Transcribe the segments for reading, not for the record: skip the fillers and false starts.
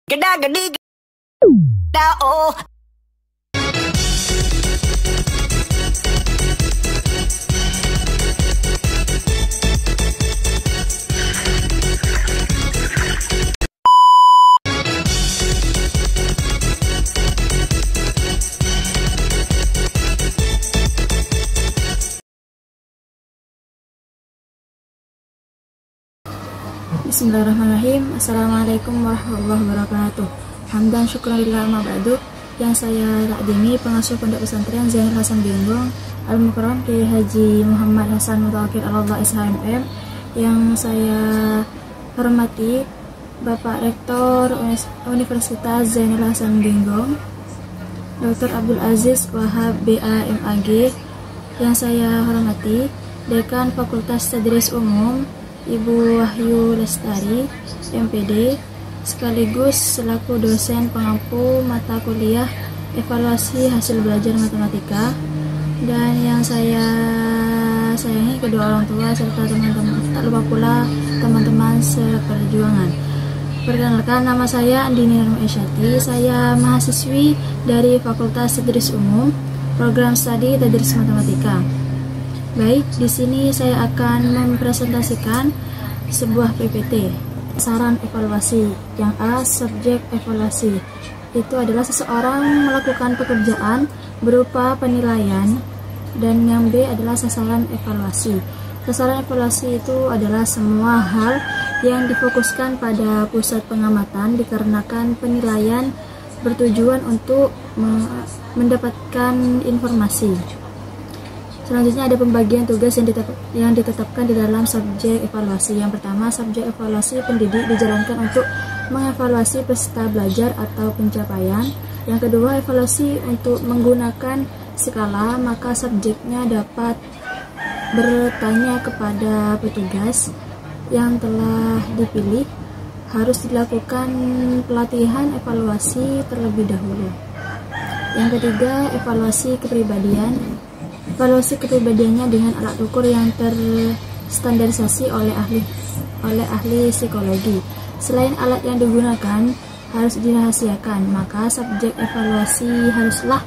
Geda gedi geda oh. Bismillahirrahmanirrahim. Assalamualaikum warahmatullahi wabarakatuh. Hamdan syukran lillah amma ba'du. Yang saya takdimi pengasuh Pondok Pesantren Zainul Hasan Genggong Al-Mukarram Kiai Haji Muhammad Hasan Mutawakil Allah SHMM. Yang saya hormati Bapak Rektor Universitas Zainul Hasan Genggong Dr. Abdul Aziz Wahab BA MAG. Yang saya hormati Dekan Fakultas Tadris Umum Ibu Wahyu Lestari, MPD, sekaligus selaku dosen pengampu mata kuliah evaluasi hasil belajar matematika, dan yang saya sayangi kedua orang tua serta teman-teman, tak lupa pula teman-teman seperjuangan. Perkenalkan, nama saya Andini Nurul Esyati, saya mahasiswi dari Fakultas Tadris Umum, program studi Tadris Matematika. Baik, di sini saya akan mempresentasikan sebuah PPT, saran evaluasi. Yang A, subjek evaluasi. Itu adalah seseorang melakukan pekerjaan berupa penilaian, dan yang B adalah sasaran evaluasi. Sasaran evaluasi itu adalah semua hal yang difokuskan pada pusat pengamatan dikarenakan penilaian bertujuan untuk mendapatkan informasi. Selanjutnya ada pembagian tugas yang ditetapkan di dalam subjek evaluasi. Yang pertama, subjek evaluasi pendidik dijalankan untuk mengevaluasi peserta belajar atau pencapaian. Yang kedua, evaluasi untuk menggunakan skala, maka subjeknya dapat bertanya kepada petugas yang telah dipilih. Harus dilakukan pelatihan evaluasi terlebih dahulu. Yang ketiga, evaluasi kepribadian. Evaluasi kepribadiannya dengan alat ukur yang terstandarisasi oleh ahli psikologi. Selain alat yang digunakan harus dirahasiakan, maka subjek evaluasi haruslah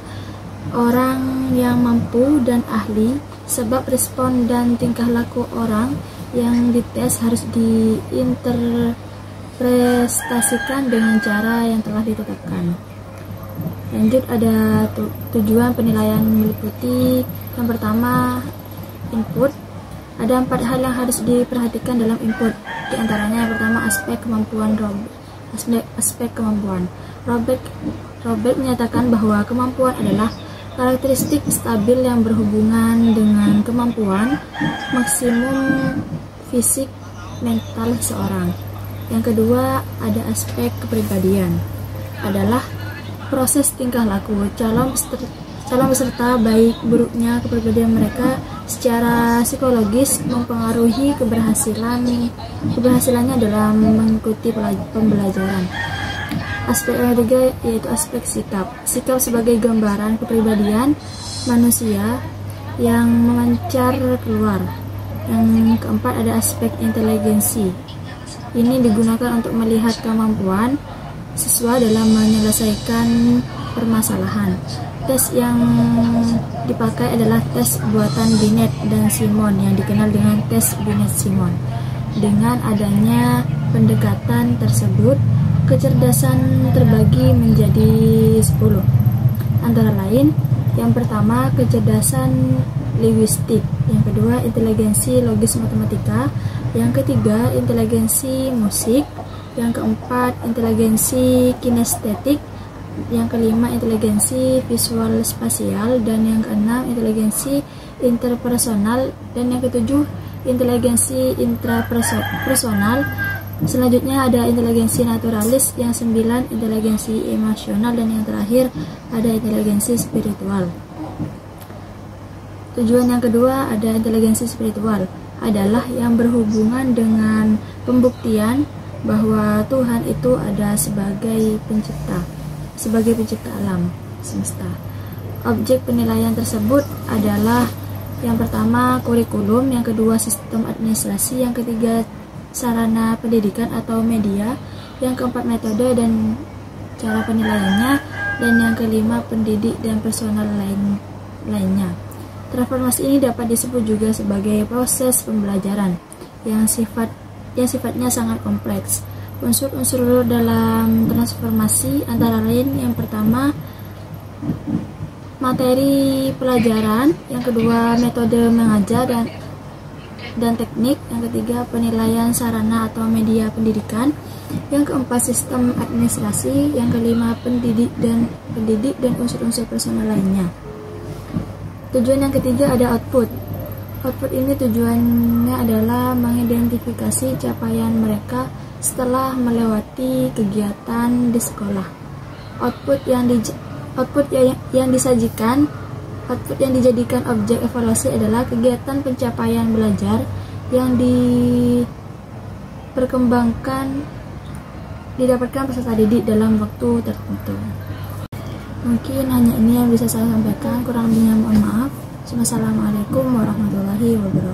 orang yang mampu dan ahli, sebab respon dan tingkah laku orang yang dites harus diinterpretasikan dengan cara yang telah ditetapkan. Lanjut, ada tujuan penilaian meliputi yang pertama, input. Ada 4 hal yang harus diperhatikan dalam input. Di antaranya yang pertama, aspek kemampuan Robert menyatakan bahwa kemampuan adalah karakteristik stabil yang berhubungan dengan kemampuan maksimum fisik mental seorang. Yang kedua, ada aspek kepribadian, adalah proses tingkah laku calon peserta, baik buruknya kepribadian mereka secara psikologis mempengaruhi keberhasilannya dalam mengikuti pembelajaran. Aspek yang ketiga yaitu aspek sikap sebagai gambaran kepribadian manusia yang memancar keluar. Yang keempat ada aspek inteligensi. Ini digunakan untuk melihat kemampuan siswa dalam menyelesaikan permasalahan. Tes yang dipakai adalah tes buatan Binet dan Simon yang dikenal dengan tes Binet-Simon. Dengan adanya pendekatan tersebut, kecerdasan terbagi menjadi 10. Antara lain, yang pertama kecerdasan linguistik, yang kedua inteligensi logis matematika, yang ketiga inteligensi musik, yang keempat inteligensi kinestetik, yang kelima inteligensi visual spasial, dan yang keenam inteligensi interpersonal, dan yang ketujuh inteligensi intrapersonal. Selanjutnya ada inteligensi naturalis, yang 9 inteligensi emosional, dan yang terakhir ada inteligensi spiritual. Tujuan yang kedua ada inteligensi spiritual, adalah yang berhubungan dengan pembuktian bahwa Tuhan itu ada sebagai pencipta alam semesta. Objek penilaian tersebut adalah yang pertama kurikulum, yang kedua sistem administrasi, yang ketiga sarana pendidikan atau media, yang keempat metode dan cara penilaiannya, dan yang kelima pendidik dan personal lainnya. Transformasi ini dapat disebut juga sebagai proses pembelajaran yang sifatnya sangat kompleks. Unsur-unsur dalam transformasi antara lain yang pertama materi pelajaran, yang kedua metode mengajar dan teknik, yang ketiga penilaian sarana atau media pendidikan, yang keempat sistem administrasi, yang kelima pendidik dan unsur-unsur personal lainnya. Tujuan yang ketiga ada output. Output ini tujuannya adalah mengidentifikasi capaian mereka setelah melewati kegiatan di sekolah. Output yang dijadikan objek evaluasi adalah kegiatan pencapaian belajar yang didapatkan peserta didik dalam waktu tertentu. Mungkin hanya ini yang bisa saya sampaikan, kurang lebihnya mohon maaf. Wassalamualaikum warahmatullahi wabarakatuh.